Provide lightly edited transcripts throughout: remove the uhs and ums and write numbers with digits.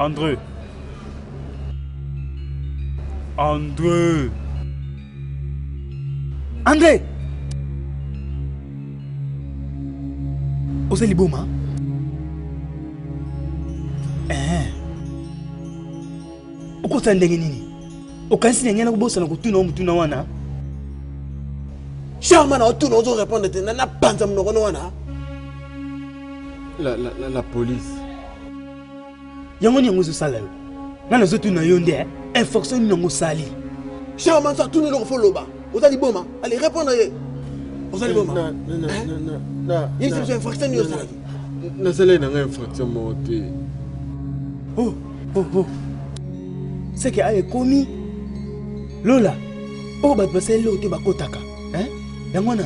André. André. André. Ozali boma. Okota ndenge nini? Okansi nyanya na kubosa na kutuna mutuna wana. Charman a tout nous répondre de na panza mnono wana. La police. Yango ni ngozo sala yo. Na nazo tuna yo nde infraction ni ngo sali. Charman ça tout nous faut loba. Ozali boma. Allez répondre. Ozali boma. Na. Il c'est une infraction ni ozali. Na sala na infraction monté. Oh. C'est que aye komi Lola. Oh ba passer lo te ba kotaka. Hein? Yangwana.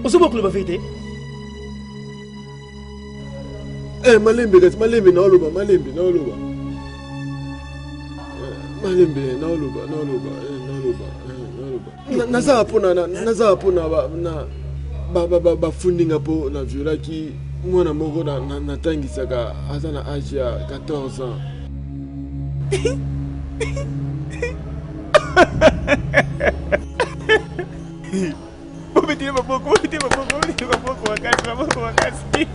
Osobo ko ba vérité. Malembe na oloba. Malembe na oloba. Naza pona ba fundinga po na viola ki mwana moko na tangisaka aza na âge ya 14 ans. Obetile maboko wakasi.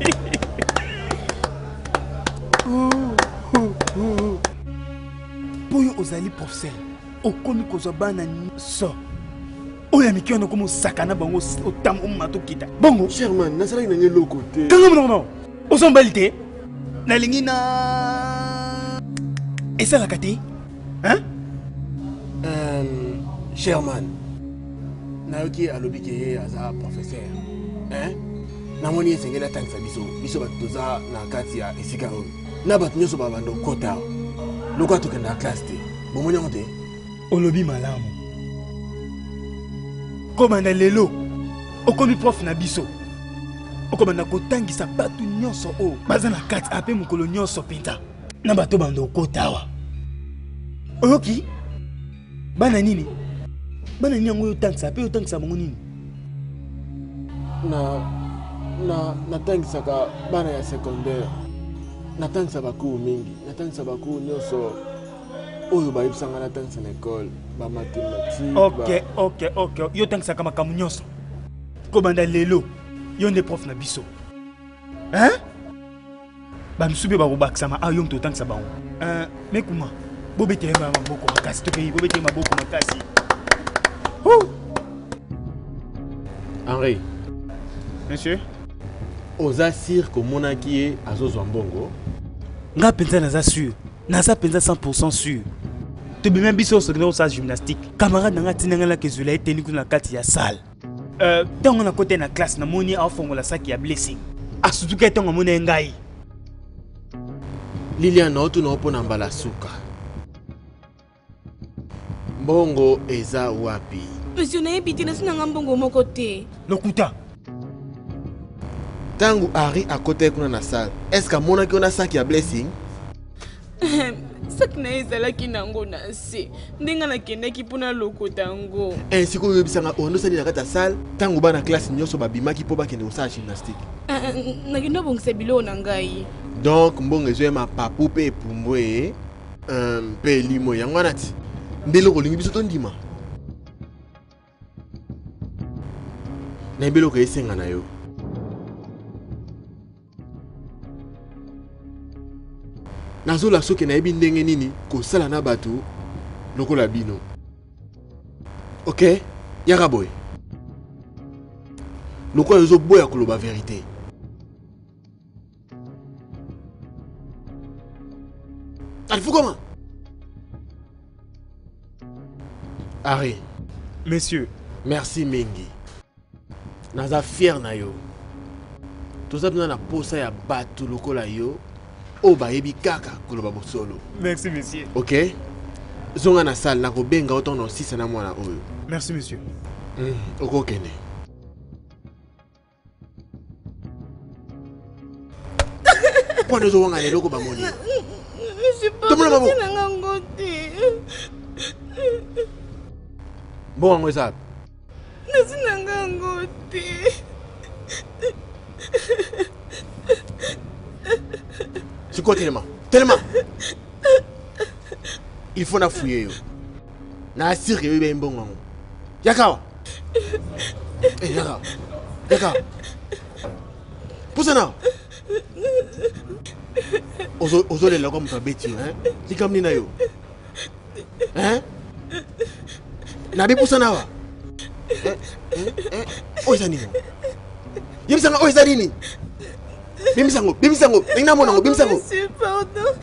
Poyo ozali professeur. Okomi kozwa bana so. Oya mikiono komo sakana bango otambo mato kita. Bongo. Sherman, nasala ina ngelo côté. Kanga non. Osombalite. Na lingi na esa la kati. Hein? Sherman. Nayoki alobi ke aza professeur. Hein? Namoni esengela tangisa biso batoza na kati ya esika oyo. Na bato nyoso babando kota. Loko tokenda classe te. Bomoni ngote. Olobi malamu. Komanda lelo. Okomi prof na biso. Okomanda kotangisa bato nyonso o. Baza na kati ape mukolo nyonso pinta. Na bato bando kota wa. Oyoki? Bana nini? Bana nini yango yotangisa ape yotangisa bango nini? Na tangisaka bana ya secondaire. Natangisa baku mingi. Natangisa baku nyonso oyo bayebisanga natangisa na école ba mathématique. OK. Yo tangisa kama kamu nyonso. Komanda lelo. Yo nde prof na biso. Hein? Ba msube ba robakisama ayo mto tangisa bango. Mekuma. Bobetele maboko makasi to pays bobetele maboko makasi. Henri. Monsieur? Oza sir ko monaki e azozwa mbongo. Nga penza naza sûr. Naza penza 100% sûr. Te bimem biso secondaire sa gymnastique. Camarade nanga tinanga la kezula eteni kuna kati ya salle. Tango na côté na classe na moni afongola saki ya blessing. Asutuka tango mona ngai. Liliana otu na opona mbala suka. Mbongo eza wapi? Monsieur na ebiti na sina mbongo moko te. Lokuta. Tangu Henri à côté kuna na salle. Est-ce que monaki ona saki ya blessing? Saki na ezalaki nango na se. Ndenga nakendaki mpona lokota yango. Ainsi ko yebisanga ondo sali na kata salle, tangu bana classe nyonso babimaki po bakende osala gymnastique. Nakenda bongisa biloko na ngai. Donc mbongo ezwema papu pe epumbwe pe limo yango nati. Mbelo kolingi biso tondima. Na mbelo ko esenga na yo. Nazola soki na yebi ndenge nini kosala na bato lokola bino. OK? Yaka boy. Lokola yozo boya koloba vérité. Alfou comment? Henri. Messieurs. Merci Mengi. Naza fier na yo. Toza tuna na posa ya bato lokola yo. Oba yebi kaka koloba bosolo. Merci monsieur. OK? Zonga na salle na kobenga otono 6 na mwana oyo. Merci monsieur. Okokene. Kwa nzo wanga lelo ko bamoni. Je peux pas na ngote. Bon ngo esa. Nasina ngote. Siko tellement. Il faut na fouiller. Na assire que bébé bon maman. Yaka. Eh Yaka. Pousse na. Ozo le logo mpa beti hein. Likamni na yo. Hein? Na be pousse na wa. Oizani. Yebisanga oizani. Bimisango. Nina monango bimisango. Monsieur, pardon.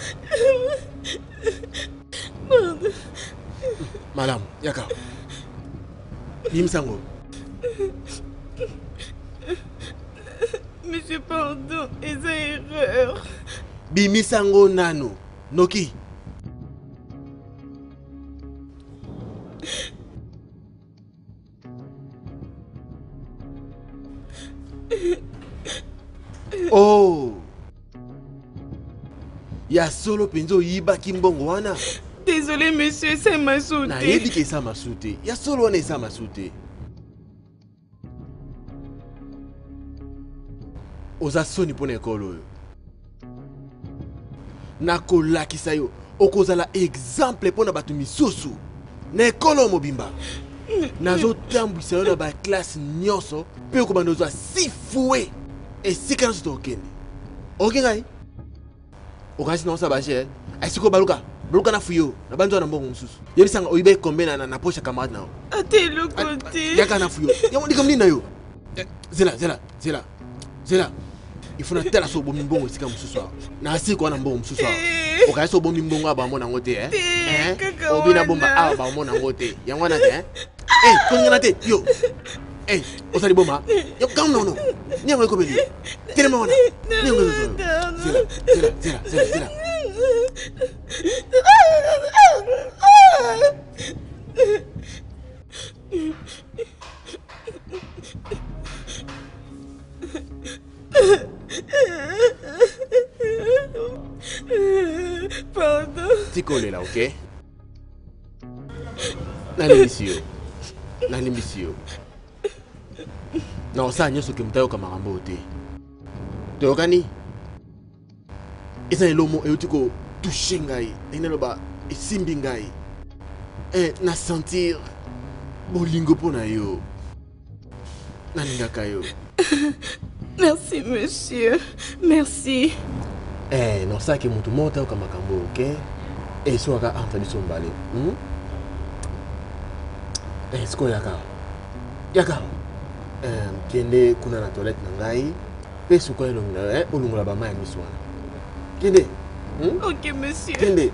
Madame, Yaka. Bimisango. Monsieur, pardon, c'est une erreur. Bimisango nano. Noki. Oh. Ya solo penzo yiba kimbongo wana. Désolé, monsieur, ça m'a sauté. Na yebi ke ça m'a sauté. Ya solo wana ça m'a sauté. Oza soni pona ekolo yo. Na kolakisa yo. Okozala exemple pona batu misusu. Na ekolo mobimba. Nazo tambwisa yo na ba classe nyonso. Pe okobanda zo sifoué. Et si quand tu okende. Okengai. Okasi na osa baje. Asiko baluka na fuyo. Na banzo na mbongo mususu. Yebisanga oyibe kombe na poche camarade na. Ate le côté. Yaka na fuyo. Yango ndikamni na yo. Zela. Il faut na tela so bomi mbongo sika mususu. Na asiko na mbongo mususu. Okasi so bomi mbongo aba mona ngote Obina bomba aba mona ngote. Yango na te kongana te yo. Osali bomba. Yo kam no. Niango ko beli. Telema wana. Niango zo. Zela. Pardon. Tikole là, ok? Nalimbisio. Non, ça nyoso ke mutayo kama rambo te. Tokani? Esa elomo eutiko toucher ngai. Ineloba esimbi ngai. Na sentir bolingo pona yo. Naningaka yo. Merci, monsieur. Merci. Non, ça que mutu mota kama kambo, ok? So aka antali sombale. Sko yaka. Kende kuna na toilette na ngai. Pe suko elonga, olungola ba mai miswana. Kende. Ok, monsieur. Kende.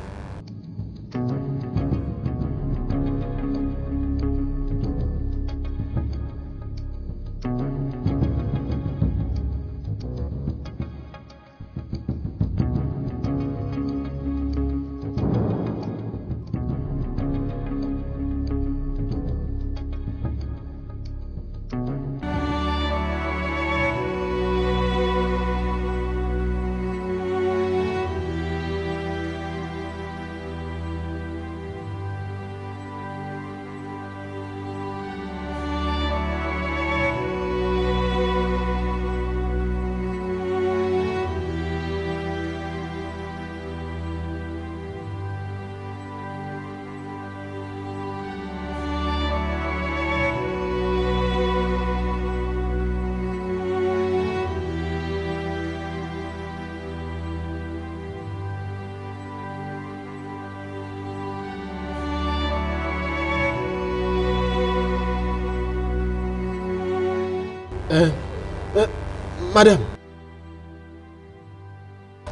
Madame.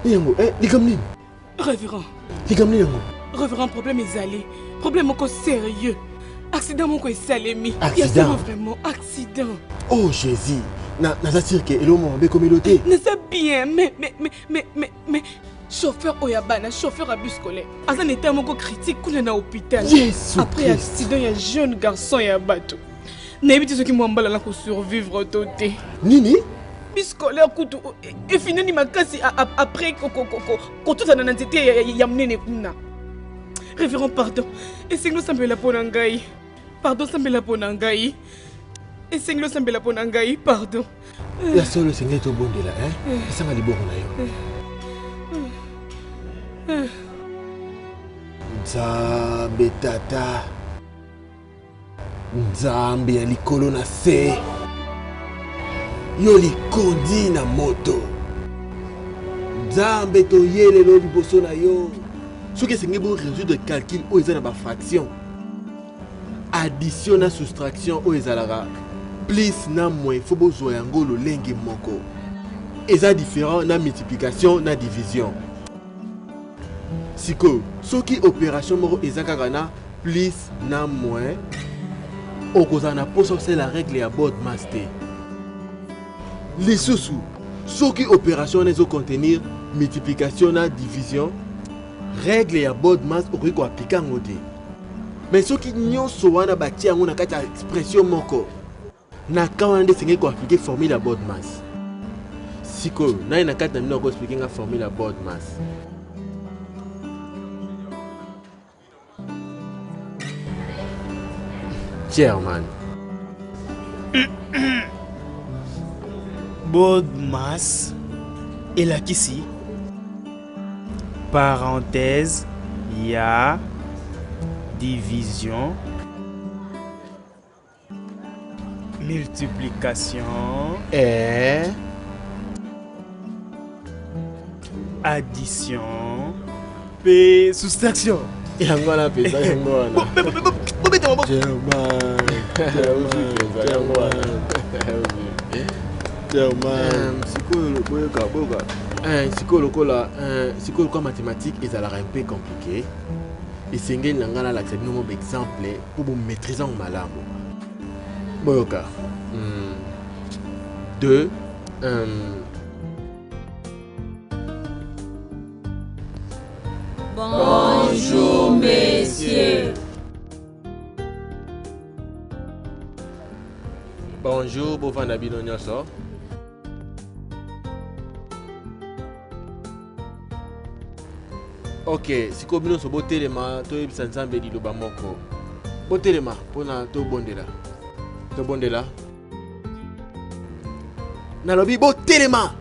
Yango, likamni. Révérend. Likamni yango. Révérend, problème est allé. Problème encore sérieux. Accident mon ko salemi. Accident. Vraiment accident. Oh Jésus. Na sûr que elomo be communauté. Ne sais bien, mais chauffeur Oyabana, chauffeur à bus scolaire. Azan était mon critique qu'on est à l'hôpital. Après accident, il y a un jeune garçon et un bateau. N'habite ce qui m'a emballé là pour survivre tout. Nini? Bus scolaire couteau et fini ma casse après quand tout a nanité y a mené kuna. Révérend pardon. Et c'est nous semble la ponangai. Pardon semble la ponangai. Et c'est nous semble la ponangai. Pardon. La seule c'est net au bon de là Ça va libérer là. Nzambe tata. Nzambe ya likolo na se. Yo likondi na moto. Nzambe to yelelo liboso na yo. Soki esengi bo résoudre calcul oyo eza na ba fraction. Addition na soustraction oyo ezalaka plus na moins faut bozwa yango lolenge moko. Eza différent na multiplication na division. Siko soki opération moko eza kaka na plus na moins okozala na poso c'est la règle ya Bodmas te. Lisusu soki opération nezo contenir multiplication na division règle ya Bodmas okoki ko appliquer yango te. Mais soki nyonso wana batia yango na kati ya expression moko na kawana nde esengeli ko appliquer formule ya Bodmas. Siko naye na kati na bino ko expliquer nga formule ya Bodmas. Chairman. Bodmas elakisi parenthèse ya division multiplication Et addition p soustraction. yango wana pesa yango wana. Sikoyo lokola mathématique ezalaka un peu compliqué. Esengeli na nga nalakisa bino mo exemple po bomaîtrise yango malamu. Boyoka 2 Bonjour, messieurs. Bonjour, bovanda bino nyonso. Ok, sikoyo bino so botelema toyebisa Nzambe liloba moko. Botelema mpona tobondela. Tobondela. Nalobi botelema.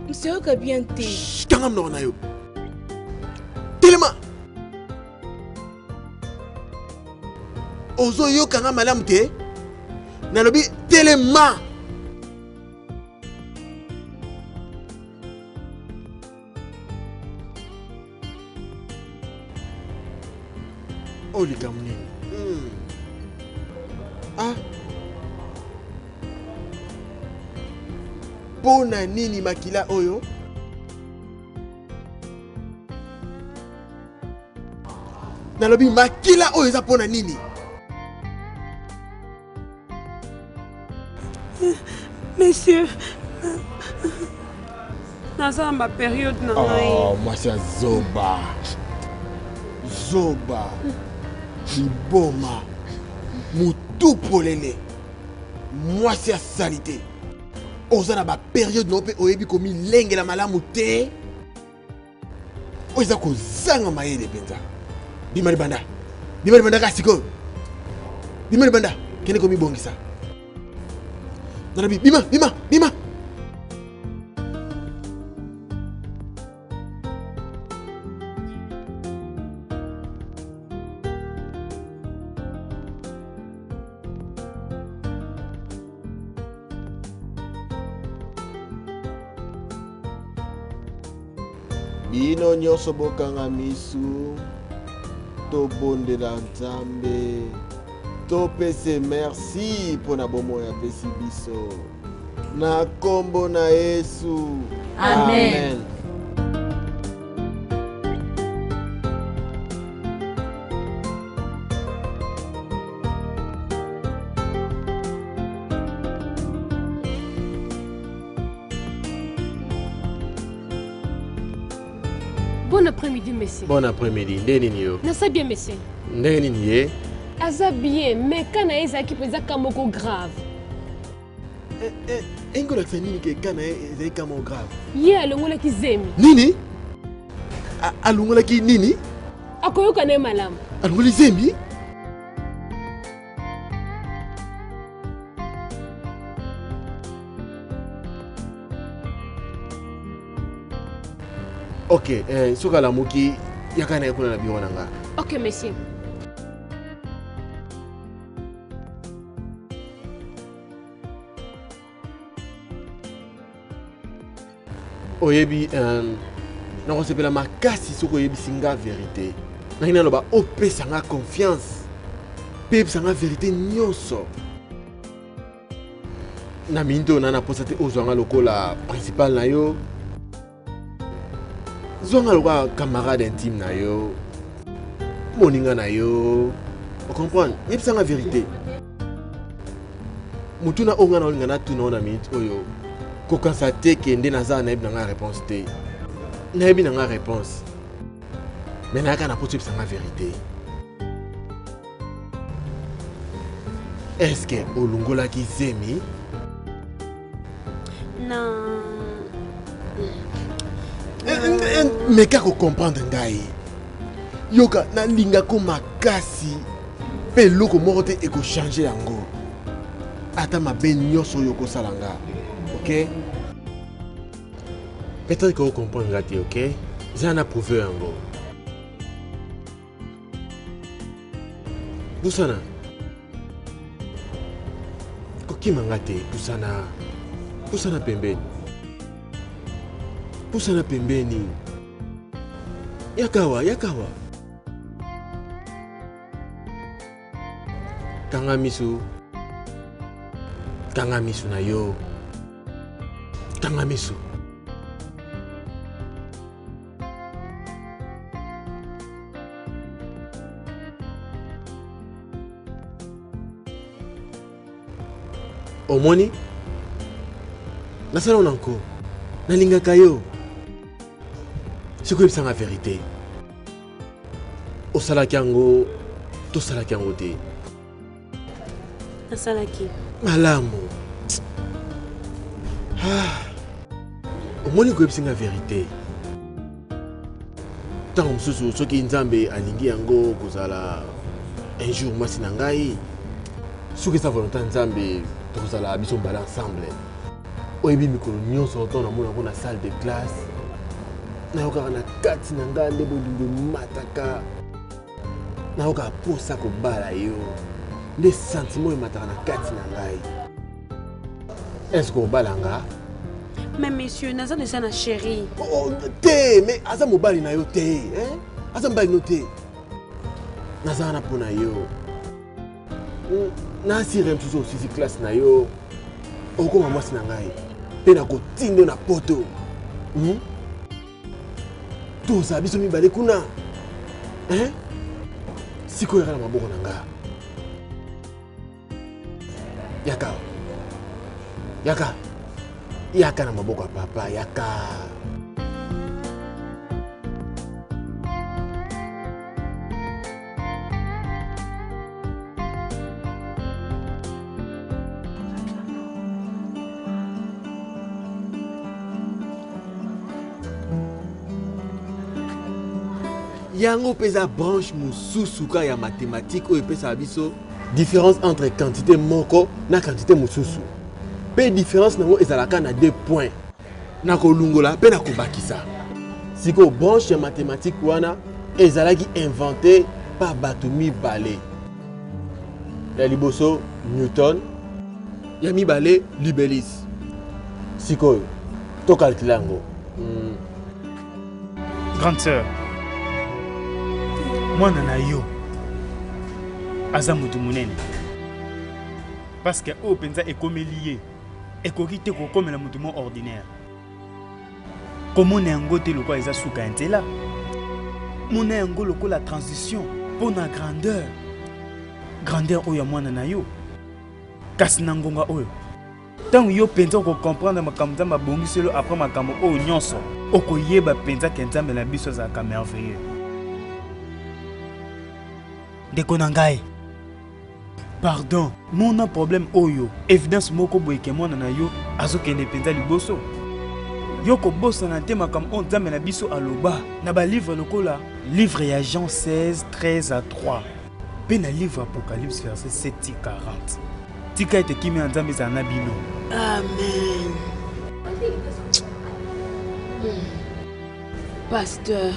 Monsieur bien te. Kanga mnoko na yo. Telema. Ozo yo kanga malamu te. Nalobi telema. Olika munene. Ah. Pona nini makila oyo? Nalobi makila oyo eza pona nini? Monsieur, naza ma période na ngai. Oh, mwasi ya zoba. Zoba. Liboma. Mutu polele. Mwasi ya salite. Oza na ba période no pe oyebi komi lengela malamu te. Oza kozanga mayele penza. Bima libanda. Bima libanda ka siko. Bima libanda. Kene komi bongisa. Nanabi bima. Bino nyonso bokanga misu tobondela Nzambe topese merci mpona bomoi apesi biso na kombo na Yesu. Amen. Bon après-midi, monsieur. Bon après-midi. Ndenge nini yo? Nasa bien, monsieur. Ndenge nini ye? Aza bien, mais quand il qui peut être comme grave. Engolakisa nini ke kana ezali kama grave? Ye alongolaki zemi. Nini? Alongolaki nini? Akoyoka na malamu. Alongoli zemi? Ok, soka la moki yakana yakuna na biro nanga. Ok, monsieur. Oyebi non c'est la makasi soko yebi singa vérité. Nangina loba opé sanga confiance. Pep sanga vérité nyonso. Na mindo na posate ozwanga lokola principal na yo. Zonga lokola camarade intime na yo. Moninga na yo. Vous comprenez? Yebi sanga vérité. Mutuna onga na olinga na tuna na minute oyo. Ko constater que ndé naza na yebi na réponse té. Na yebi na réponse. Mais na kana potu sanga vérité. Est-ce que olungola ki zemi? Non. Mais kako comprendre ngai. Yoka na linga ko makasi. Pe loko moko te eko changer yango. Ata mabe nyonso yoko salanga. Ok? Peut-être que vous comprenez, ok? J'en ai prouvé un mot. Poussana. Koki mangate, Poussana. Poussana pembeni. Poussana pembeni. Yakawa. Kangamisu na yo. Kangamisu. Omoni? Nasala onanko. Nalinga kayo. Siko yebisanga vérité. Osalaki yango, tosalaki yango te. Nasalaki. Malamu. Omoni koyebisanga vérité. Tant mosusu soki nzambe alingi yango kozala un jour mwasi na ngai. Soki sa volonté nzambe tozala biso mbala ensemble. Oyebi mikolo nyonso oto na mona na salle de classe. Na yoka na kati na ngai nde bolingo mataka. Na yoka posa ko bala yo. Les sentiments emataka na kati na ngai. Est-ce que obalanga? Mais monsieur, naza déjà na chérie. Oh, te, mais aza mobali na yo te, hein? Aza mobali no te. Naza na pona yo. Na sire msusu aussi classe na yo. Okoma mwasi na ngai. Pe na kotindo na poto. Toza biso mibale kuna. Hein? Siko yaka na maboko na nga. Yaka na maboko ya papa, yaka. Yango pesa branche mususu ka ya mathématique ou pesa biso différence entre quantité moko na quantité mususu. Pe différence nango ezalaka na 2 points. Na ko lungola pe na ko bakisa. Siko branche ya mathématique wana ezalaki inventé par Batumi Balé. Ya liboso Newton, ya mibale Libelis. Siko to calculango. Grande sœur. Mwana na yo aza mutu munene parce que o penza ekomelié ekoki te kokomela mutu mo ordinaire komona yango te lokwa eza suka ntela mona yango lokola transition pona grandeur oyo ya mwana na yo kasi na ngonga oyo ntango yo penza okokomprendre makambo nzambe abongiselo après makambo oyo nyonso okoyeba penza ke nzambe na biso azalaka merveilleux. Ndeko na ngai. Pardon, mon problème oyo. Évidence moko boyeke mwana na yo azokende penza liboso. Yoko bossa na te makambo nzambe na biso aloba. Na ba livre lokola livre ya Jean 16 13 à 3. Pe na livre Apocalypse verset 7 et 40. Tika ete kimi nzambe za na bino. Amen. Pasteur.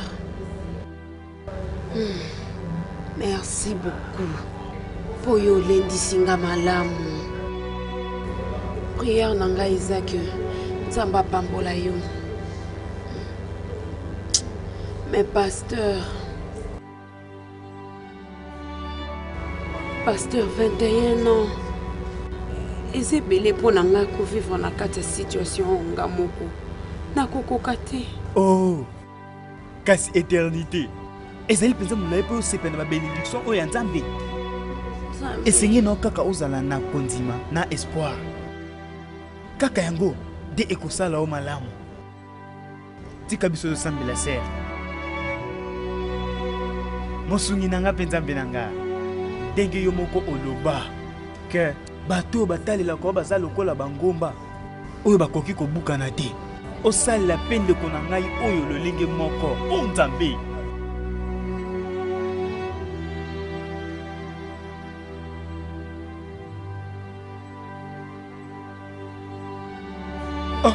Merci beaucoup. Pour yo lendi singa malamu. Prière nanga Isaac. Nzamba pambola yo. Mais pasteur. Pasteur 21 ans. Et c'est belé pour nanga ko vivre na kati situation nga moko. Na kokoka te. Oh. Kasi éternité. Ezali penza mulai po sepena ba bénédiction oyo nzambe. Esengi no kaka ozala na kondima na espoir. Kaka yango de ekosala o malamu. Tika biso sambela ser. Mosungi nanga penza mbenanga. Denge yo moko oloba que bato batalela ko bazala lokola bangomba oyo bakoki kobukana te. Osala la peine de konangai oyo lolenge moko o nzambe. Oh,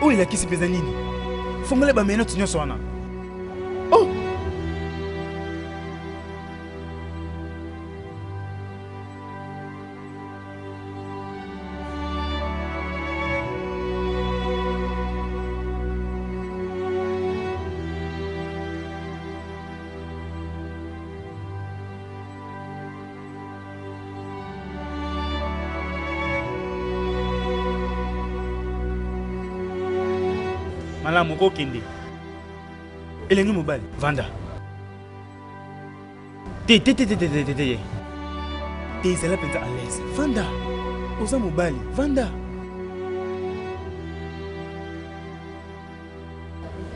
oh il a qui se pesa nini? Fongole ba meno tinyo sona. Oh. Malamu ko kende. Elengi mobali, vanda. Te zala penza à l'aise. Vanda. Oza mobali, vanda.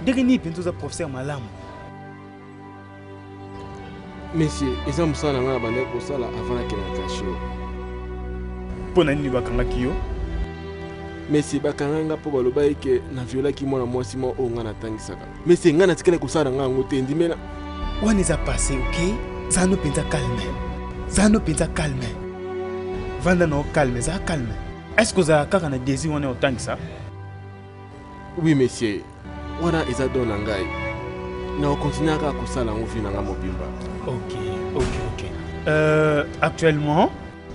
Dès ni penza za professeur malamu. Monsieur, ils ont besoin d'un abandon pour ça avant la caché. Pona nini bakanga kiyo? Mais si bakanga po baloba ke na viola ki mwana mwasi mo o nga natangisaka. Mais si nga natikala kusala nga ngote ndimena. Wana za passé, OK? Zano penza calme. Zano penza calme. Vanda no calme, za calme. Est-ce que za kaka na désir wana otangisa? Oui, monsieur. Wana eza don ngai. Na continuer à kusala ngofi na nga mobimba. OK. Actuellement,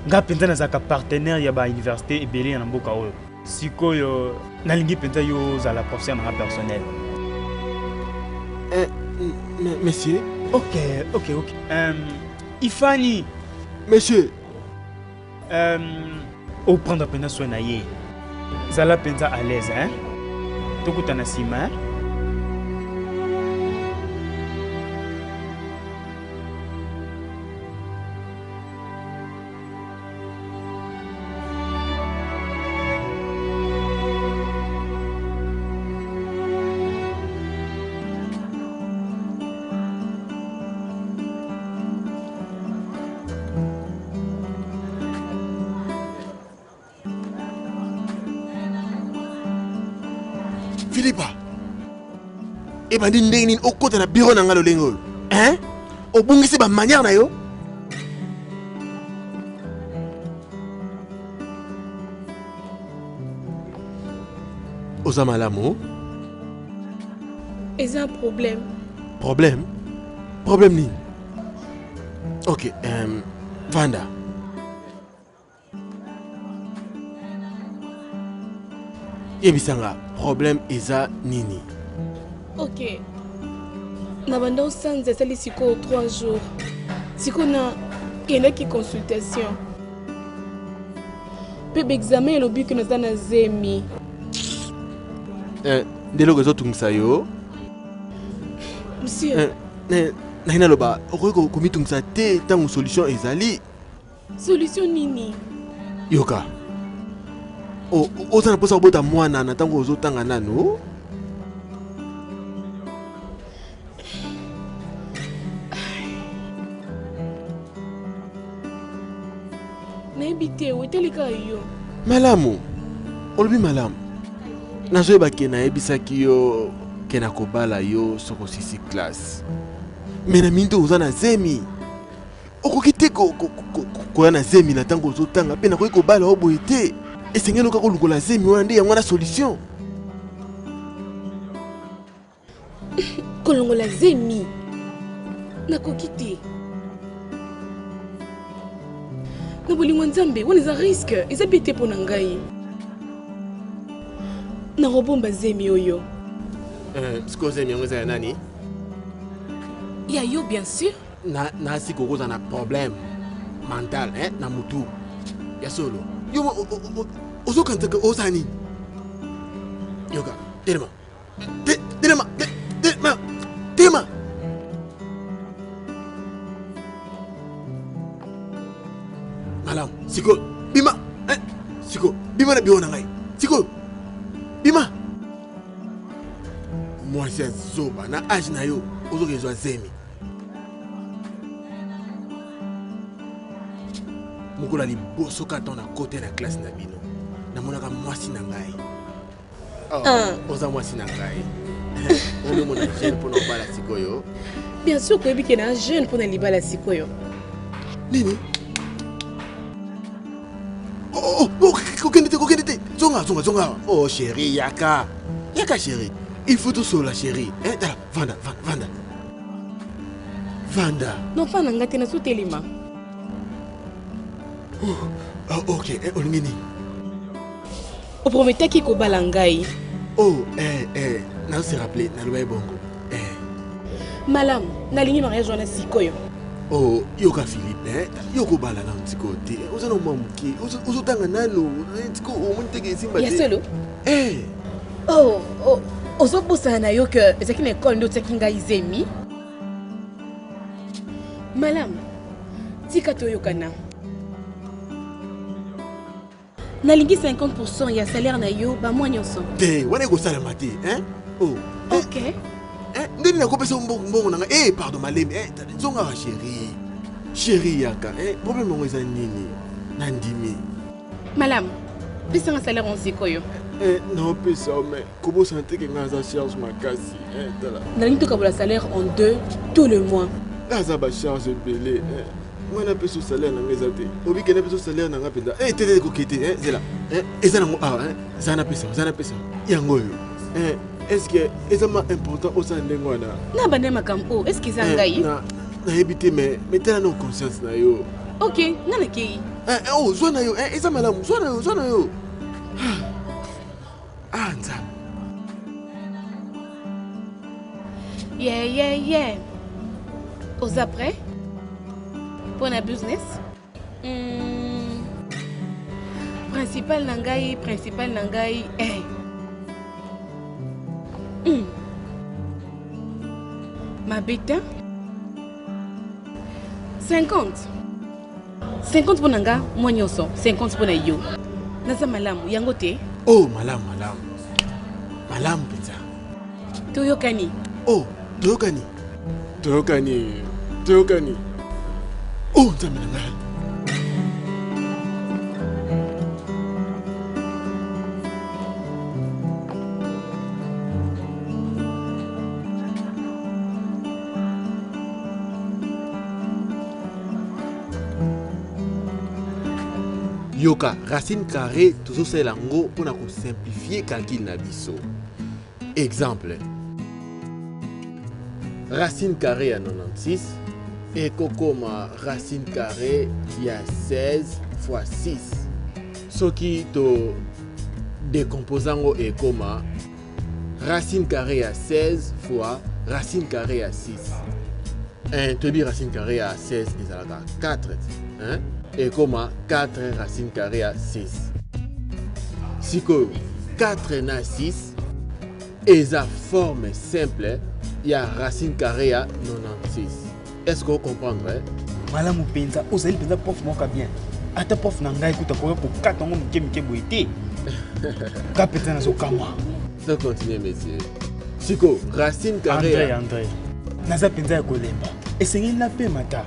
nga penza na zaka partenaire ya ba université ebele ya mboka oyo. Sikoyo nalingi penza yo za la professeur na personnel. Monsieur. OK. Ifani. Monsieur. Au prendre penza soin na ye. Zala penza à l'aise, hein? Tokuta na sima. Philippa. Et ben din ndenge au côté na bureau na nga lolengo. Hein? Obungisi ba manière na yo? Ozamalamo? Est-ce un problème? Problème? Problème ni? OK, Vanda. Ebisanga, problème eza nini? OK. Nabanda osanza esali sikoyo 3 jours. Sikoyo na kendaki consultation. Pe examen elobi ke naza na zemi. Ndelo ezotungisa yo? Monsieur. Naina loba, okoki komitungisa te ntango solution ezali. Solution nini? Yoka. Oza na posa kobota mwana na ntango ozotanga nano? Nayebi te wetelika yo. Malamu. Olobi malamu. Nazoyeba ke nayebisaki yo ke nakobala yo soko sisi classe. Mais na minto oza na zemi. Okoki te koya na zemi na ntango ozotanga mpe nakoki kobala o boye te. Esengeli kaka kolukola zemi wana nde yango wana solution. kolongola zemi nakoki te na bolingo nzambe wana eza risque eza mpe te mpo na ngai nakobomba zemi oyo sikoyo zemi yango eza ya nani ya yo bien sûr na sikoyo koza na problème mental na mutu ya solo yo ozokanisaka oza nini yoka telema telema malamu sikoyo bima sikoyo bima na bio na ngai sikoyo bima mwasi ya zoba na age na yo ozokezwa zemi mokola liboso kata na kote na classe na bino namonaka mwasi na ngai oza mwasi na ngai omemona jeune mpona obala sikoyo bien sûr koyebi ke na jeune mpona libala sikoyo nini kokende te zonga oh chéri yaka chéri il faut tosola chéri tala vanda non fa na ngai te nazotelema ok olingi nini oprometaki kobala ngai nazose rappele naloba bongo malamu nalingi mariage wana sikoyo yoka philippe yokobala na ntiko te oza na mwa moke ozotanga nano ntiko omoni teke esimba te ya solo ozobosana na yo ke ezalaki na ekole nde otiaki ngai zemi malamu tika toyokana nalingi 50% ya salaire na yo bamwa nyonso te wana ekosalama te ok ndeni nakopesa mbongo na ngai pardon malemi zonga chéri yaka problème yango eza nini nandimi malamu pesanga salaire on sikoyo naopesa me kobosana teke ngai aza charge makasi tala nalingi tokabola salaire en 2 tout le mois aza bacharge ebele ngai napesa salaire na ngai eza te obike napesa salaire na ngai mpenza tete koke te zela eza nango awa eza napesa yango oyo estce eza ma important osala ndenge wana na bande makambo estce eza ngai nayebi te me tala na conscience na yo ok nga nakei zwa na yo eza malamu zwa na yo nzambe ye oza prêt pour na business principal na ngai mabeta 50 mpo na nga mwa nyonso 50 mpo na yo naza malamu yango te malamu mpenza toyokani toyokani nzambe na ngai yoka racine carré tozosala yango mpona kosimplifie calcul na biso exemple racine carré ya 96 ekokoma racine carré ya 16 fois 6 soki to décompose yango ekoma racine carré ya 16 fois racine carré ya 6 toyebi racine carré ya 16 ezalaka 4 ekoma 4 racine carré ya 6 sikoyo 4 na 6 eza forme simple ya racine carré ya 96 est-ce que vous comprendrez malamu mpenza ozali mpenza prof moko bien ata prof na ngai kuta koya kokata yango mike boye te ka mpenza nazokamwa ça continue monsieur siko racine carré André naza mpenza ya kolemba esengeli napema ta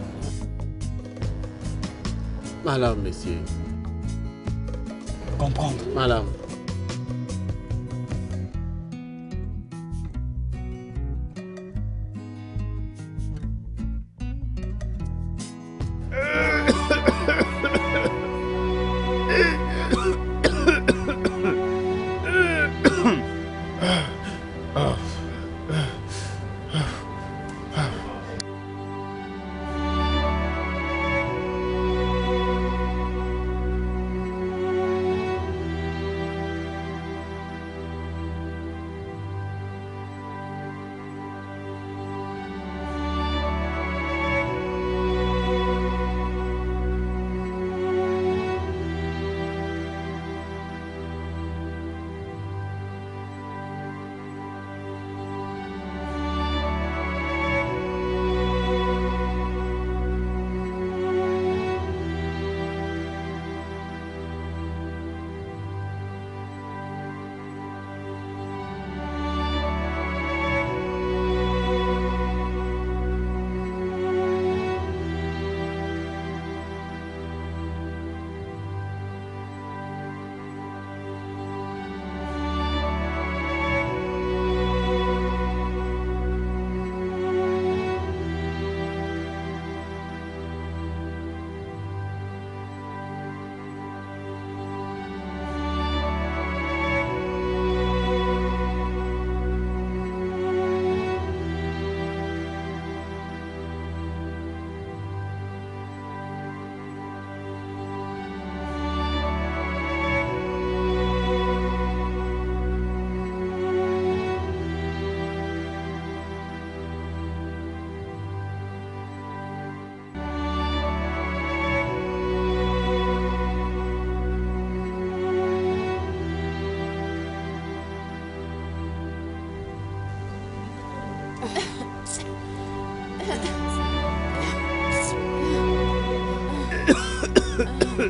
malamu monsieur comprendre malamu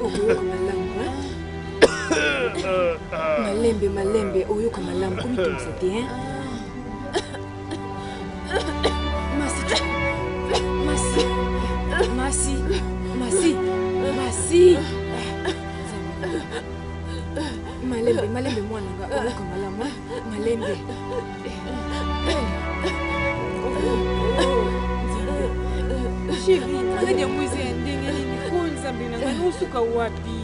okoyoka malamu malembe oyoka malamu komitungisa te masi malembe mwananga oyoka malamu malembe Chérie, nanga ya mwezi ya ndenge nini ko nzambe nanga nosuka wapi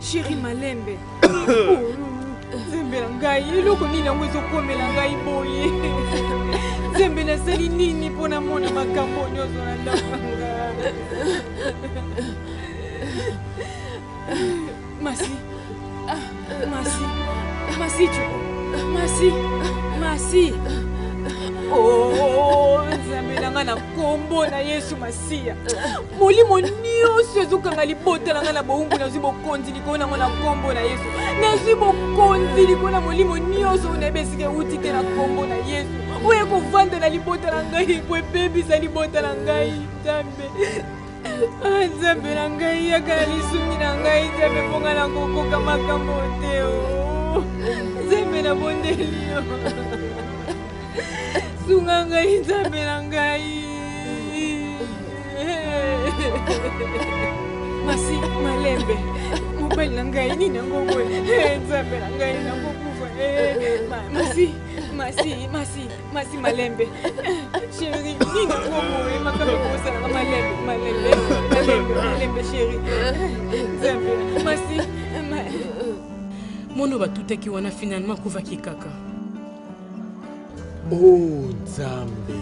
Chérie malembe nzambe na ngai eloko nini yango ezokomela ngai boye nzambe nasali nini mpo namona makambo nyonso na ndako nanga Masi oh nzambe nanga na kombo na Yesu Masiya molimo nyonso ezokanga libota nanga na boumbu nazwi bokonzi likolo nango na kombo na Yesu nazwi bokonzi likolo na molimo nyonso onayebesika euti te na kombo na Yesu oyo kovanda na libota na ngai po ebebisa libota na ngai nzambe nzambe na ngai yaka na lisumi na ngai nzambe mponga na kokoka makambo te nzambe na bondeli sunga ngai nzambe na ngai masi malembe mobali na ngai nini yango boye nzambe na ngai nakokufa masi malembe sheri nini yango boye makambo ekosalaka malembe sheri nzambe masi mono batutaki wana finalement akufaki kaka Oh, Nzambe.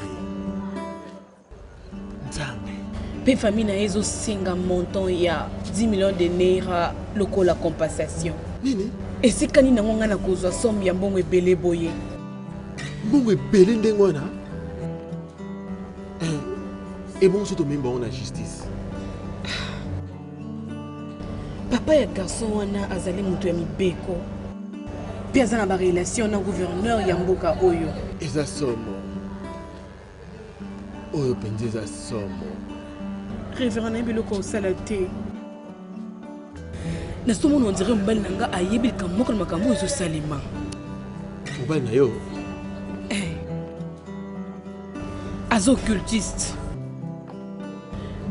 Pe famille na ezosenga montant ya 10 millions de naira lokola compensation. Nini? Esika nini nango ngana kozwa somme ya mbongo ebele boye. Mbongo ebele ndenge wana? Ebongo soto memba wana justice. Papa ya garçon wana azali mutu ya mibeko. Pe aza na ba relation na gouverneur ya mboka oyo. Eza somo. Oyo penzi eza somo. Révérend na biloko osala te. Na somo on dirait mbali nanga ayebi kamoko na makambo ezosalema. Mobali na yo? Azo occultiste.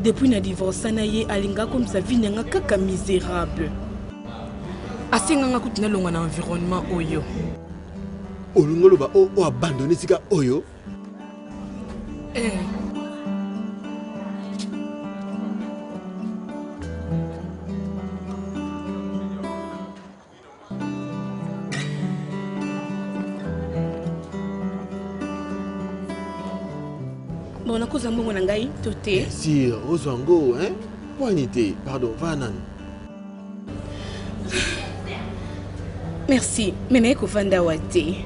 Depuis na divorce na ye alinga comme sa vie nanga kaka misérable. Asenganga kutina longa na environnement oyo. Olungolo ba o abandonné sika oyo? Bon, nakoza mbongo na ngai tote. Si, ozwango, hein? Poignité, pardon, vanan. Merci, mais naye kofanda wate.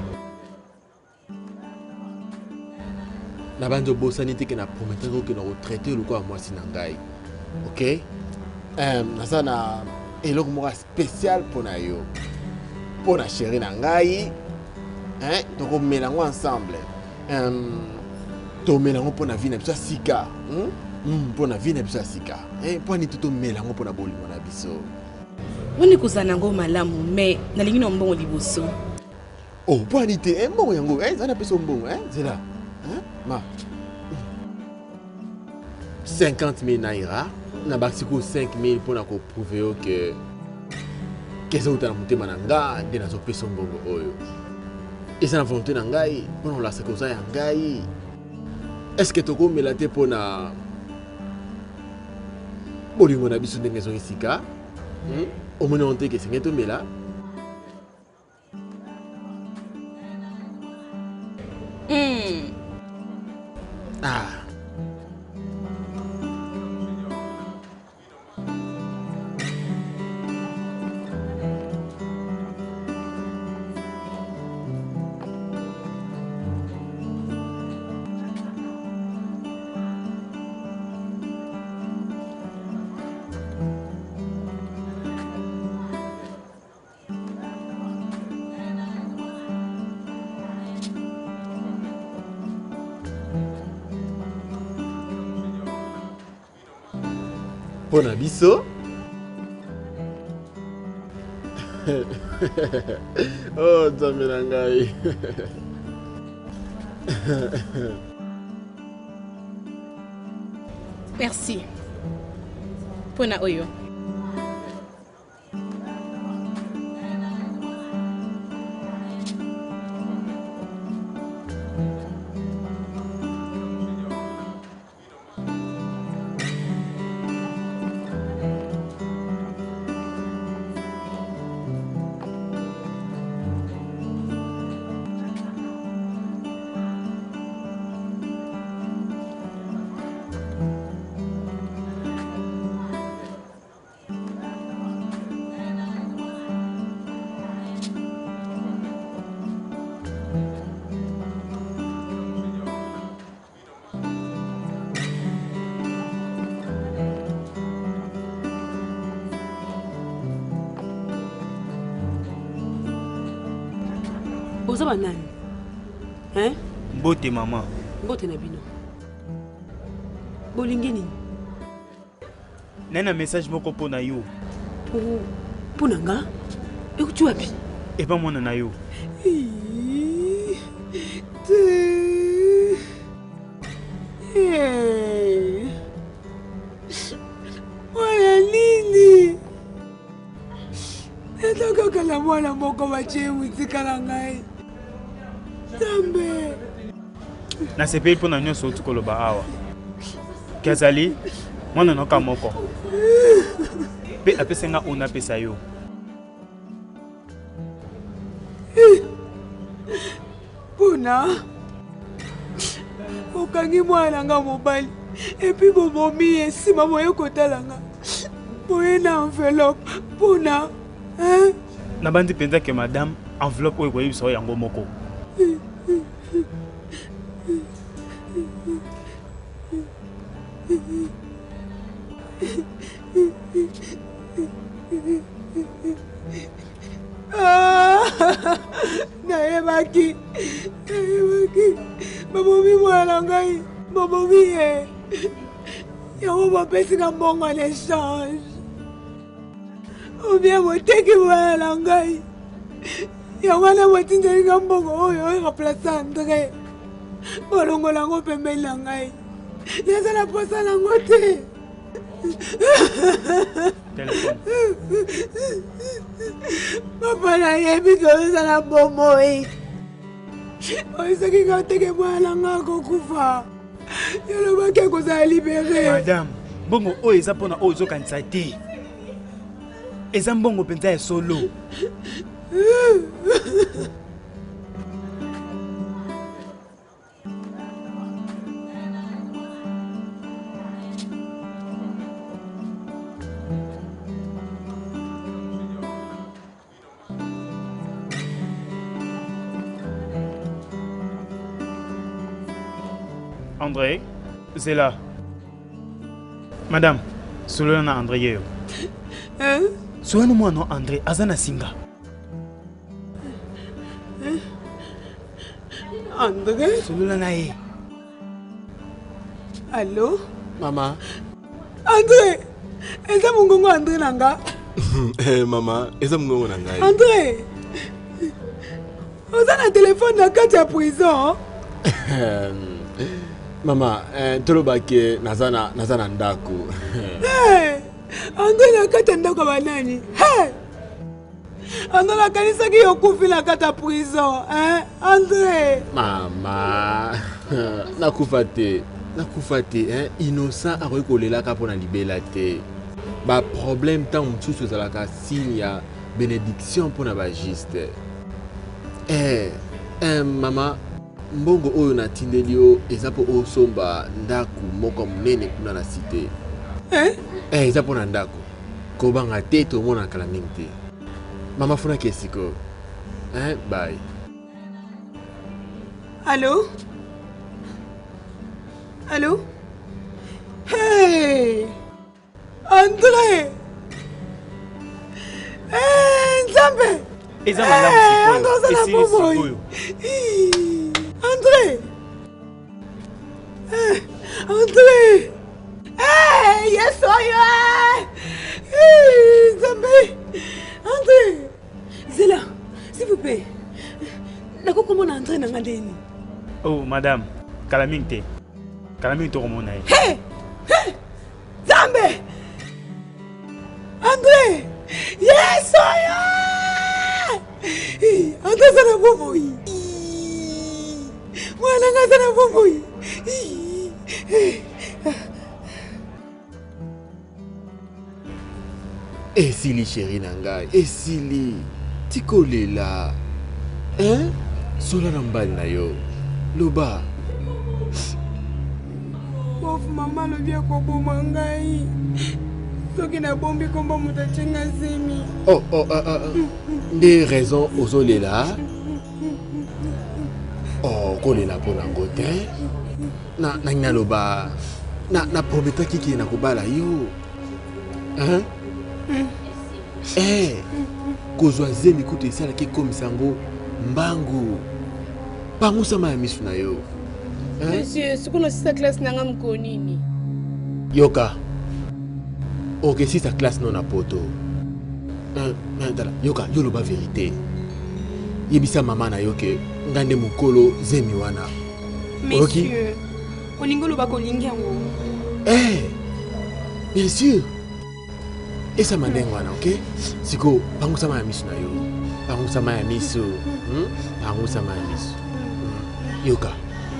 Na banzo bosanité que na promettre que na retraité le quoi moi sinangai. OK? Nasa na eloko moko spécial pour na yo. Pour na chérie nangai. Hein? Donc on mélange ensemble. To mélange pour na vie na biso sika. Pour na vie na biso sika. Hein? Pour ni tout mélange pour na bolimo na biso. Woni kozana ngo malamu mais nalingi na mbongo liboso. Oh, pour ni te mbongo yango, zana peso mbongo, zela. Ma 50 000 naira, na basiko 5 000 pour na ko prouver que ça utana mutema na nga de na zo peso mbongo oyo. Et ça na volonté na ngai pour la sekoza ya ngai. Est-ce que toko melate pour na bolingo na biso ndenge zo isika? Au moins on te que c'est mela. Pona biso. Oh, Zamerangai. Merci. Pona oyo. Oza banani? Hein? Mbote maman. Mbote na bino. Bolingi nini? Nana message moko pona yo. Pona nga? Ekuti wapi? Eba mwana na yo. Mwana nini? Nataka kala mwana moko bachie mutika na ngai. Zambe. Na sepeli pona nyonso tukoloba awa. Kazali mwana noka moko. Pe apesenga ona pesa yo. Pona. Okangi mwana nga mobali. Epi bobomi esima moye kotalanga. Boye na enveloppe. Pona. Hein? Nabandi penza ke madame enveloppe oyo koyebisa yango moko. Nayebaki. Babomi mwana ngai. Babomi ye. Yango bapesi nga mbongo en échange. Ou bien moteki mwana ngai. Yango wana motindeli nga mbongo oyo remplace André. Bolongola yango pembeni na ngai. Nazala posa nango te. Téléphone. Papa nayebi ke ozala bomoi. Oisaki nga oteke mwana nga kokufa. Yolobaki akozala libéré. Madame, bongo oyo eza pona oyo ozokanisa te. Eza mbongo penza ya solo. André, c'est là. Madame, solo na André yo. Hein? Solo moi non André, azana singa. André? Solo na ye. Allô? Maman. André! Eza mungongo André nanga? Maman, eza mungongo na ngai. André! Oza na téléphone na kati ya prison? Mama, tolobaki nazana ndako. André na kati ya ndako banani? André nakanisaki yokufi na kati ya prison. André! Mama, nakufa te. Innocent akoki kolelaka mpona libela te. Ba problème tant mosusu ezalaka signe ya bénédiction mpona bagiste. Mama, mbongo oyo natindeli yo eza mpo osomba ndako moko monene kuna na cité. Eza mpona ndako kobanga te tomona kala mingi te. Mama funaki esiko. Bye. Allô? Allô? Hey! André! Nzambe! Eza madame Sikoyo. André! André! Yes, oye! Zambé! André! Zéla, s'il vous plaît. Comment André n'a pas d'ennemi? Oh, madame, calamité. Calamité au monde. Hé! Hé! Zambé! André! Yes, oye! André, ça n'a pas mouru. Moi, ça n'a pas mouru. Esili chérie nangai, esili tikolela. Hein? Sola nambali na yo. Loba. Pauvre maman le vient kobo mangai. Soki na bombi komba mutachenga zemi. Des raisons aux olela. Oh, kolela pona ngote. Na loba. Na prometa kiki na kubala yo. Hein? Kozwa zemi kutu esala ki komisango mbangu. Pangu sama ya misu na yo. Monsieur, ce qu'on a sa classe n'a mkonini. Yoka. Ok, si sa classe non a poto. Yoka, yo loba vérité. Yebisa mama na yoke ngande mukolo zemi wana. Monsieur, olingo loba kolingi yango. Bien sûr. Et ça m'a dit ok? Siko, pangu sama ya misu na yo. Pangu sama ya misu. Pangu sama ya misu. Yoka,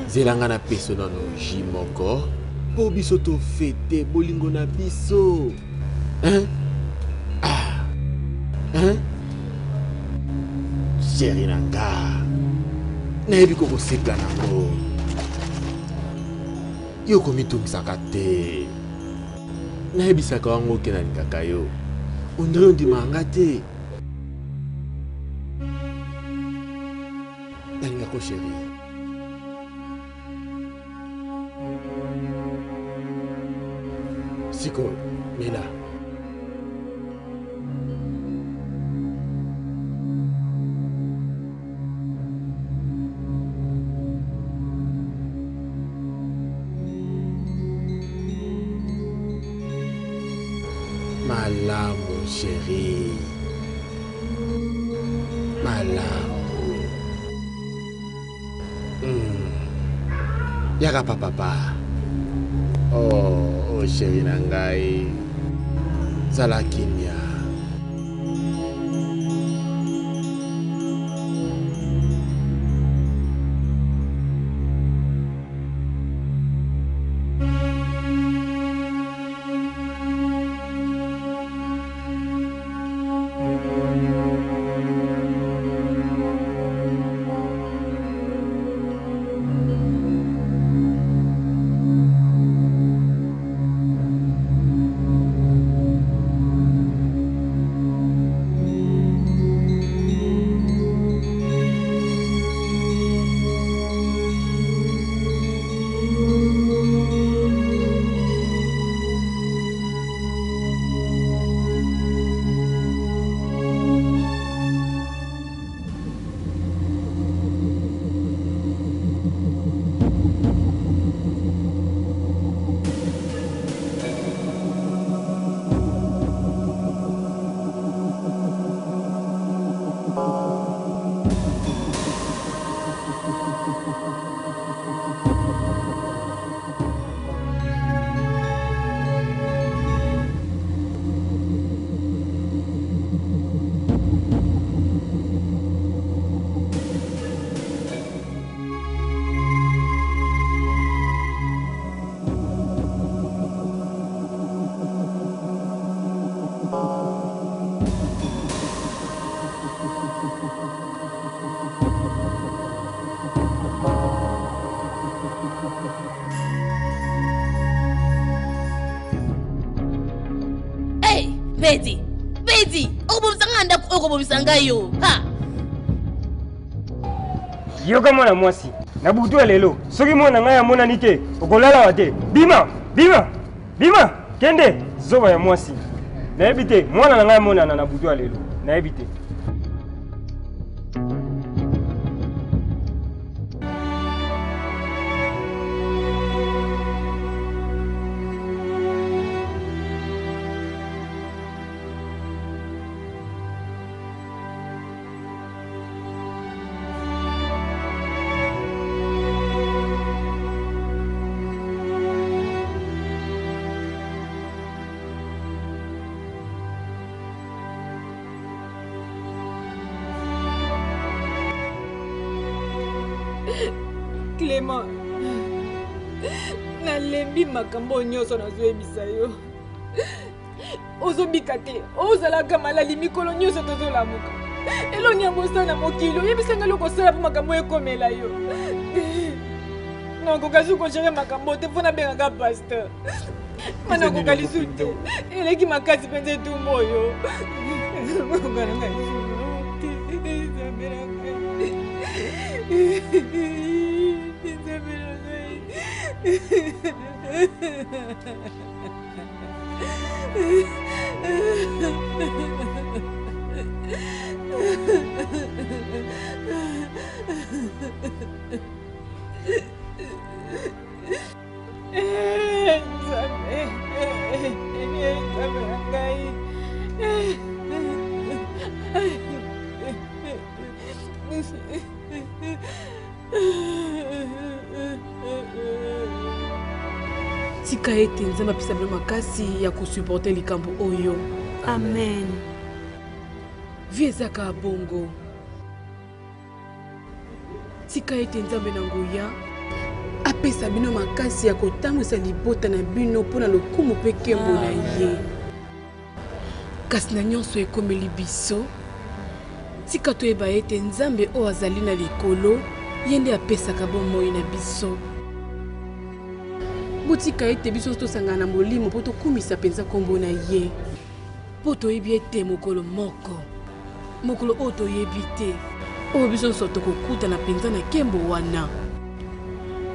zelanga na peso na no jimoko. Po biso to fete bolingo na biso. Chérie nanga. Na yebi ko sekla nango. Yo komitungisaka te. Na yebisaka wango ke nalingaka yo. Ondre ondimanga te. Nalingako chérie. Siko, mela. Malamu, chérie. Malamu. Yaka papa. Oh, chérie nangai. Zala kimia. Beti, okubomsanganda okubomsanga yo. Ha. Yoka mwana mwasi. Na butu lelo. Soki mwana ngaya mona nite. Okolala wate. Bima. Kende zoba ya mwasi. Na ebite mwana ngaya mona na butu lelo. Na ebite. Clément, nalembi makambo nyonso nazoyebisa yo. Ozobika te, ozalaka malali mikolo nyonso tozolamuka. Eloni ya mosala mokili, oyebisanga eloko osala mpo makambo ekomela yo. Nakokazi kogere makambo te mpo nabengaka pasteur. Mana kokalisu te, eleki makasi mpenza etumba oyo. Kokananga lisusu te, ezabelaka. Tika ete nzambe apesa bino makasi ya kosuporte likambo oyo. Amen. Vie ezaka bongo. Tika ete nzambe na nguya apesa bino makasi ya kotambwisa libota na bino mpona lokumu mpe nkembo na ye. Kasi na nyonso ekomeli biso, tika toyeba ete nzambe oyo azali na likolo ye nde apesaka bomoi na biso. Botika ete biso tosangana na molimo mpo tokumisa mpenza nkombo na ye. Mpo toyebi ete mokolo moko, mokolo oyo toyebi te, oyo biso nyonso tokokutana mpenza na nkembo wana.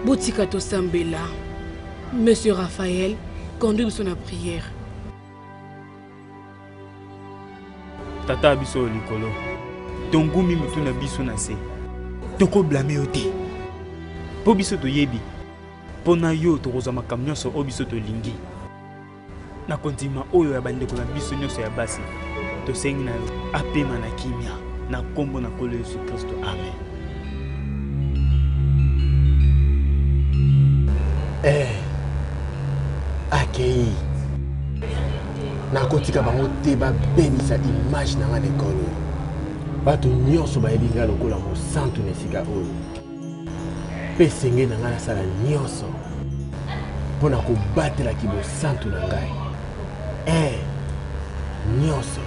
Botika tosambela. Monsieur Raphaël, conduit biso na prière. Tata biso likolo. Tongumi mutu na biso na se. Toko blame yo te. Po biso toyebi. Pona yo tokozwa makambo nyonso oyo biso tolingi. Na kondima oyo ya bandeko na biso nyonso ya basi. Tosengi na yo apema na kimia. Na kombo na kolo Yesu Kristo. Amen. Akei. Nakotika bango te babebisa image na nga nekolo. Bato nyonso bayebi nga lokola mosantu na esika oyo. Mpe senge na nga nasala nyonso mpo na kobatelaki bosantu na ngai. Nyonso.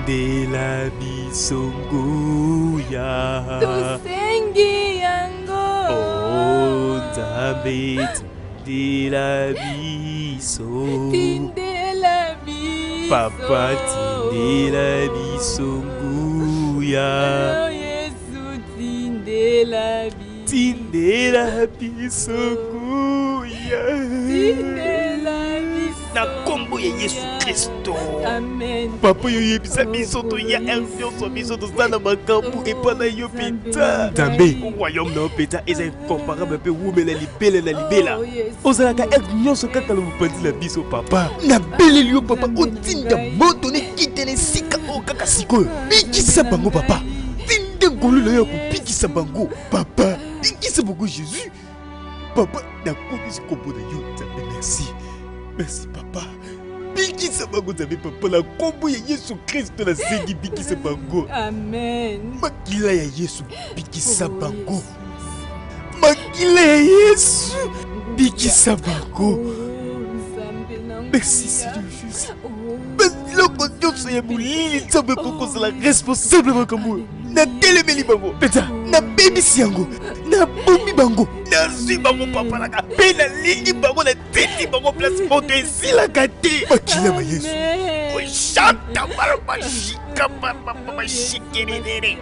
Tindela bisonguya Tusengi yango Oh Nzambe tindela biso Tindela biso Papa tindela bisonguya Oh Yesu tindela biso Tindela bisonguya Tindela biso Na kombo ya Yesu Kristo. Amen. Papa yo yebisa biso to ya nyonso biso tozala makambo epana yo peta. Nzambe royaume na peta eza incomparable pe wumela libela na libela. Ozalaka nyonso kaka lo mopanzi la biso papa. Na beleli yo papa otinda moto ne kitele sika o kaka sikoyo. Bikisa bango papa. Tinde ngolu na yo kupikisa bango papa. Bikisa bango Jésus. Papa na komisi kombo na yo Nzambe merci. Merci papa. Bikisa bango Nzambe papa la kombo ya Yesu Kristo na sengi bikisa bango. Amen. Makila ya Yesu bikisa bango. Makila ya Yesu bikisa bango. Merci Seigneur Jésus. Loko nyonso ya molili Nzambe kokozala responsable makambo. Na telemeli bango. Peta na bebisi yango. Na bombi bango. Na zwi bango papa laka. Pe na lingi bango na teti bango place moto esilaka te. Makila ma Yesu. Oshanta barabashika barabashikerere.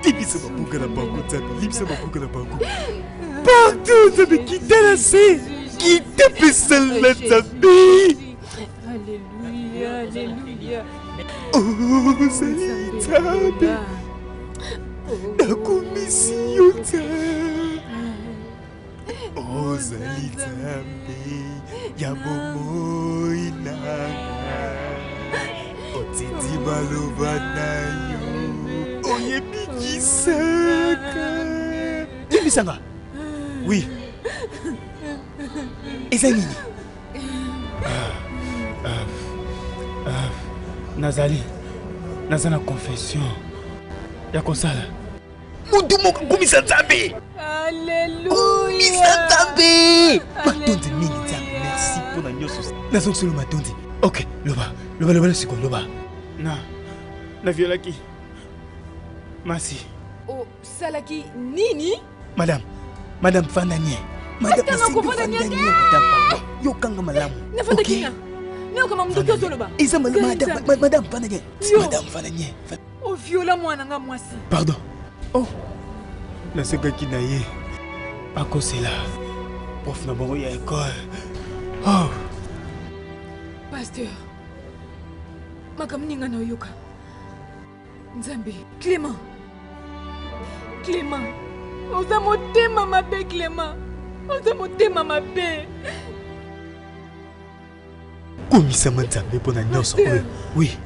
Libisa mabuka na bango Nzambe. Libisa mabuka na bango. Partout Nzambe kita na se. Kita pesala Nzambe. Alléluia, alléluia. ozali nzambe nakomisi yo nzambe ozali nzambe ya bomoi nanga otindi maloba na yo oyebikisaka yebisanga oui eza nini naza na confession ya kosala mutu moko kumisa nzambe kumisa nzambe matondi mingi nzambe merci mpona nyonso nazokisolo matondi ok loba siko loba naviolaki masi osalaki nini madame fandanie yokanga malamu nafandaki nokama mutu kyose oloba eza madame fandanie oviola mwana nga mwasi pardon nasekaki na ye akosela prof na bango ya ekole pasteur makambo ninga na oyoka nzambe clément oza motema mabe clément oza motema mabe komisama nzambe mpona nyonso oyo oui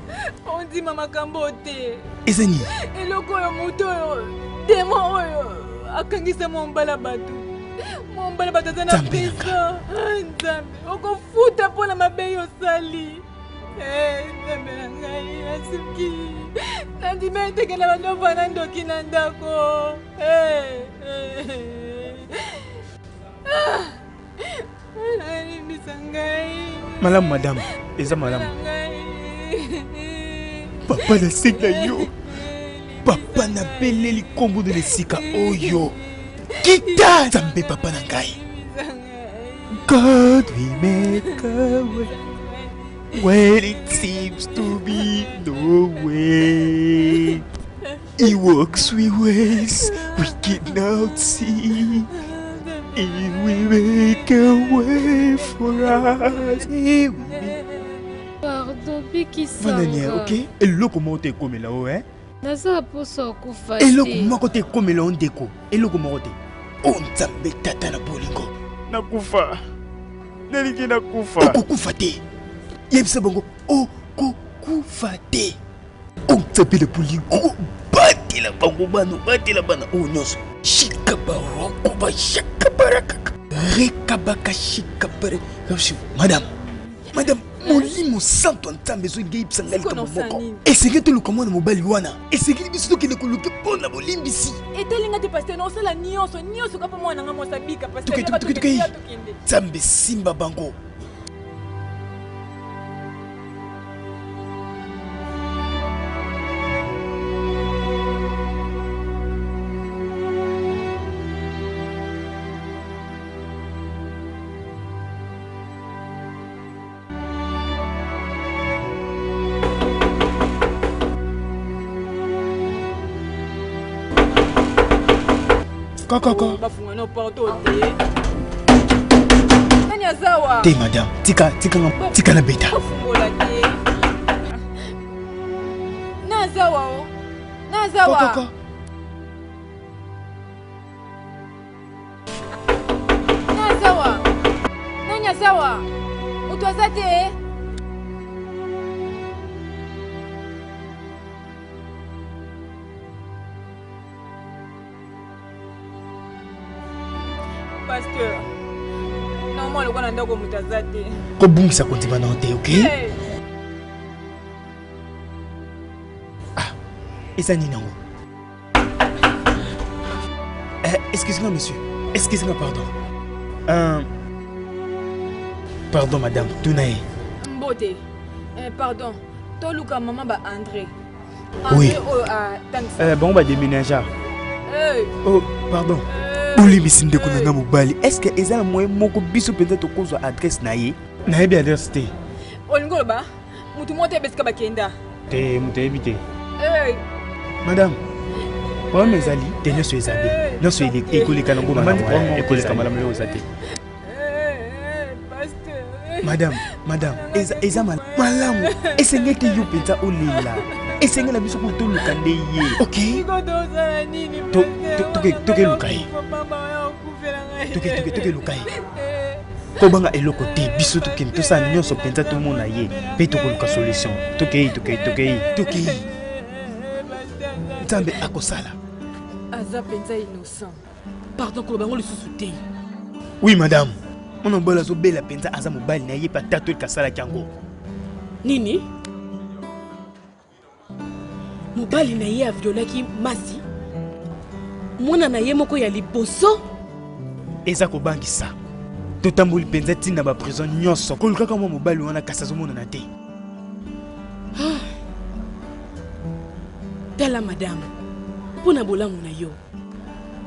ondima makambo te eza nini eloko oyo moto oyo demo oyo akangisa mombala bato aza na pesa nzambe okofuta mpona mabe yosali nzambe na ngai asuki nandima etekela bandofa na ndoki na ndako nayebisa ngai malamu madame eza malamu papa nasenga yo papa nabeleli kombo na esika oyo kita nzambe papa na ngai God we make a way when it seems to be no way. He walks with ways we cannot see. He will make a way for us. Pardon, Bikisanga. Vanania, ok? Eloko moko te komela o, hein? Naza poso kufa. Eloko moko te komela on deko. Eloko moko te. On nzambe tata na bolingo. Nakufa. Neliki nakufa. Okukufa te. Yebisa bango okukufa te. On nzambe na bolingo. Batela bango bano, batela bana o nyonso. Shikabaroko ba shakabarakaka. Rekabaka shikabare. Madame, molimo santo nzambe zo ngei psanga lika moko. Esenge to luka mwana mobali wana. Esenge biso to kende koluka pona bolimbisi. Etelinga te pasteur no sala nyonso kapa mwana nga mosabika pasteur. Tuke. Nzambe simba bango. Kaka. Bafunga no porto te. Nani azawa? Te madame, tika na beta. Bafungola te. Nazawa o. Nazawa. Kaka. Nazawa. Nani azawa? Utwaza te. Pasteur, normalement, on a ndako mutazate. Ko bungisa kontima na hote, ok? Eza nini nango? Excusez-moi, monsieur. Excusez-moi, pardon. Pardon, madame. Tunae. Mbote. Pardon. Toluka maman ba André. Oui. Bon, bah, déménageur. Oh, pardon. Ouli misinde kuna mobali. Est-ce que eza moyen moko biso peut-être kozwa adresse na ye? Na yebi adresse te. Olingo ba mutu mote beska bakenda. Te mutu ebite. Madame. Problème ezali te nyoso ezabe. Nyoso école kana ngoma na école kamala mlo ozate. Pasteur. Madame, eza malamu. Esengeke yo penza olela. Esengela biso ko toluka ndeye. OK? Toke lukai. Toke lukai. Kobanga eloko te biso token to sa nyonso penza to mona ye. Pe to koluka solution. Toke. Nzambe akosala. Aza penza innocent. Pardon ko bango le sous-souté. Oui madame. On a besoin de bela penza aza mobile na ye pa tato kasala kyango. Nini? Mobile na ye a violaki Masi. Mwana na ye moko ya liboso. Eza ko bangisa. Totambuli penza tina ba prison nyonso. Koluka kama mobile wana kasazo mona na te. Tala madame. Pona bolamu na yo.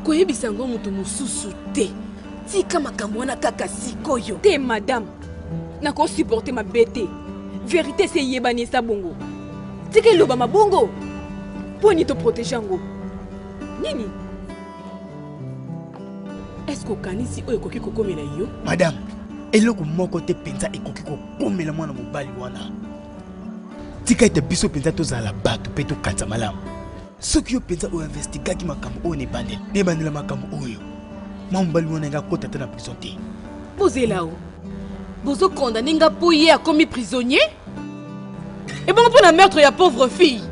Koyebisa ngo mutu mususu te. Tika makambo wana kaka sikoyo. Te madame. Nako supporter ma bête. Vérité c'est yebani sa bongo. Tika loba mabongo. Poni te protéger ngo. Nini? Est-ce que kanisi oyo koki kokomela yo? Madame, eloko moko te penza ekoki kokomela mwana mobali wana. Tika ete biso penza tozala bato pe tokatsa malamu. Soki yo penza o investigaki makambo oyo nebandela makambo oyo. Mambali wana nga kota te na prison te. Posez là-haut. Bozo condamné nga po ye a commis prisonnier? Et bon pour la meurtre ya pauvre fille.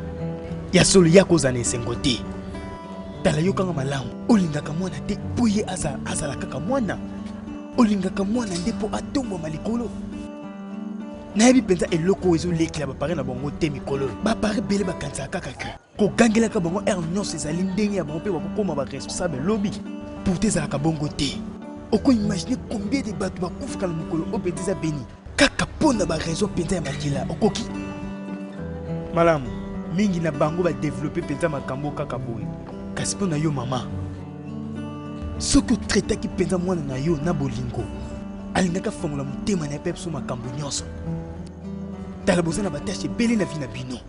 Ya solo ya koza na esengo te. Tala yo kanga malamu. Olingaka mwana te po ye azala kaka mwana. Olingaka mwana nde po atombo malikolo. Nayebi penza eloko ezo lekila ba pare na bango te mikolo. Ba pare bele ba kanza kaka ke. Ko gangela ka bango nyonso ezali ndenge ya bango pe ba kokoma ba responsable lobby. Pour tes alaka bongo te. Oko imaginer combien de bateaux ba kufaka na mukolo obeteza beni. Kaka pona ba raison penza ya makila okoki. Malamu, mingi na bango ba développer penza makambo kaka boy. Kasi pona yo mama. Soko traita ki penza mwana na yo na bolingo. Alingaka fongola mutema na pepso makambo nyonso. Tala bozana batache bele na vie na bino.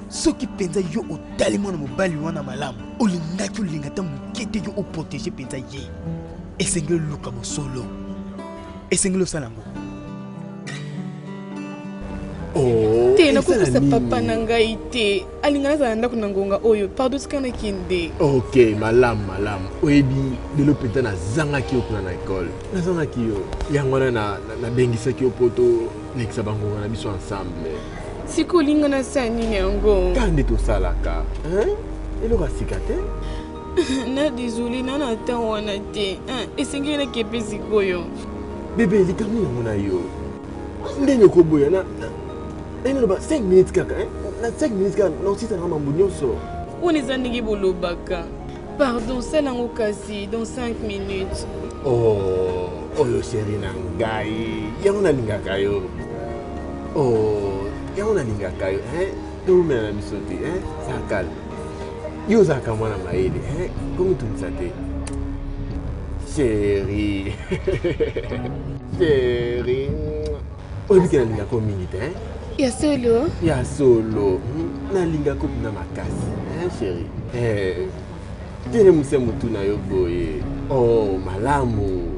Soki penza yo otali mwana mobali wana malamu. Olingaki olingata mukete yo oprotéger penza ye. Esengelo luka bosolo. Esengelo salango. Oh, te nakokosa papa na ngai te. Alingana za ndako na ngonga oyo. Pardon sikana kinde. Ok, malamu. Oyebi lelo penza na zangaki okuna na école. Na zangaki yo. Yango na bengisaki yo poto nekisa bango na biso ensemble. Siko linga na sani nyango. Kande to salaka. Elo ka sikate? Na désolé na ta wana te. Esengeli na kepesi koyo. Bébé likamni yango na yo. Ndenge ko boya na ba 5 minutes kaka, na 5 minutes kaka na osita na mambo nyonso. On est andingi bolobaka. Pardon, salango kasi dans 5 minutes. Oh, oyo chérie na ngai. Yango na lingaka yo. Oh, yango na lingaka yo, Toumena na biso te, Sakal. Yo zaka mwana maele, Komi tunisa te. Chérie. Chérie. Oyebi na lingaka mingi te, Ya solo? Ya solo. Na lingaka na makasi, chérie. Tiene muse mutu na yo boye. Oh, malamu.